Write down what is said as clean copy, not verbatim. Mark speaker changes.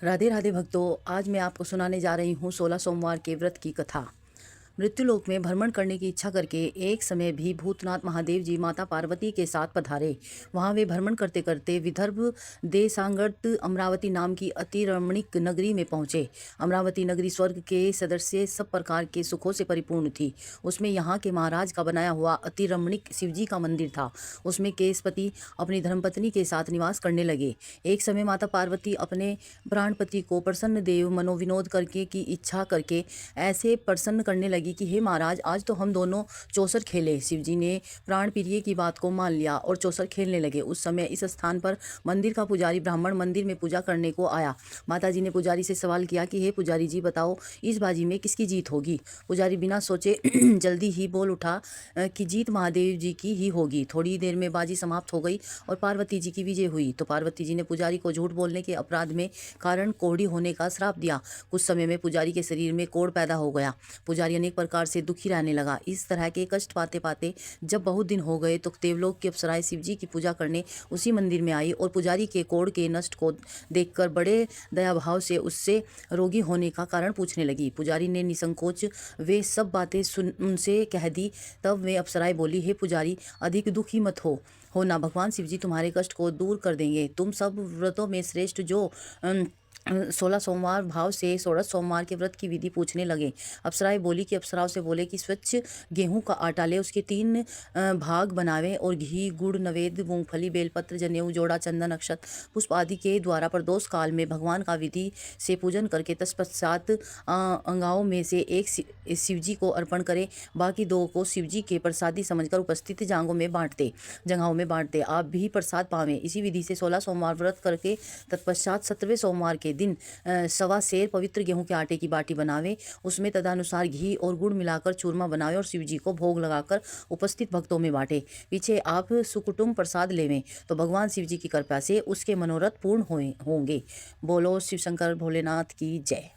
Speaker 1: राधे राधे भक्तों, आज मैं आपको सुनाने जा रही हूँ 16 सोमवार के व्रत की कथा। मृत्युलोक में भ्रमण करने की इच्छा करके एक समय भी भूतनाथ महादेव जी माता पार्वती के साथ पधारे। वहां वे भ्रमण करते करते विदर्भ देशांगत अमरावती नाम की अति रमणीक नगरी में पहुंचे। अमरावती नगरी स्वर्ग के सदृश सब प्रकार के सुखों से परिपूर्ण थी। उसमें यहाँ के महाराज का बनाया हुआ अति रमणीक शिवजी का मंदिर था। उसमें केशपति अपनी धर्मपत्नी के साथ निवास करने लगे। एक समय माता पार्वती अपने प्राणपति को प्रसन्न देव मनोविनोद करके की इच्छा करके ऐसे प्रसन्न करने लगी कि हे महाराज, आज तो हम दोनों चौसर खेले। शिवजी ने प्राण प्रिय की बात को मान लिया और चौसर खेलने लगे। उस समय इस स्थान पर मंदिर का पुजारी ब्राह्मण मंदिर में पूजा करने को आया। माता जी ने पुजारी से सवाल किया कि हे पुजारी जी, बताओ इस बाजी में किसकी जीत होगी। पुजारी बिना सोचे जल्दी ही बोल उठा कि जीत महादेव जी की ही होगी। थोड़ी देर में बाजी समाप्त हो गई और पार्वती जी की विजय हुई। तो पार्वती जी ने पुजारी को झूठ बोलने के अपराध में कारण कोढ़ी होने का श्राप दिया। कुछ समय में पुजारी के शरीर में कोढ़ पैदा हो गया। पुजारी अनेक प्रकार से दुखी रहने लगा। इस तरह के कष्ट पाते पाते जब बहुत दिन हो गए तो देवलोक की अप्सराएं शिवजी की पूजा करने उसी मंदिर में आई और पुजारी के कोढ़ के नष्ट को देखकर बड़े दयाभाव से उससे रोगी होने का कारण पूछने लगी। पुजारी ने निसंकोच वे सब बातें उनसे कह दी। तब वे अप्सराएं बोली, हे पुजारी, अधिक दुखी मत हो ना, भगवान शिवजी तुम्हारे कष्ट को दूर कर देंगे। तुम सब व्रतों में श्रेष्ठ जो 16 सोमवार भाव से 16 सोमवार के व्रत की विधि पूछने लगे। अप्सराएं बोली कि अप्सराओं से बोले कि स्वच्छ गेहूं का आटा ले, उसके 3 भाग बनावे और घी, गुड़, नवेद, मूंगफली, बेलपत्र, जनेऊ, जोड़ा, चंदन, अक्षत, पुष्प आदि के द्वारा प्रदोष काल में भगवान का विधि से पूजन करके तत्पश्चात अंगाओं में से एक शिवजी को अर्पण करे, बाकी 2 को शिवजी के प्रसादी समझकर उपस्थित जगहों में बांटते आप भी प्रसाद पावें। इसी विधि से 16 सोमवार व्रत करके तत्पश्चात 17वें सोमवार के दिन सवा सेर पवित्र गेहूं के आटे की बाटी बनावे, उसमें तदनुसार घी और गुड़ मिलाकर चूरमा बनावे और शिवजी को भोग लगाकर उपस्थित भक्तों में बांटे। पीछे आप सुकुटुंब प्रसाद लेवें तो भगवान शिवजी की कृपा से उसके मनोरथ पूर्ण होंगे। बोलो शिव शंकर भोलेनाथ की जय।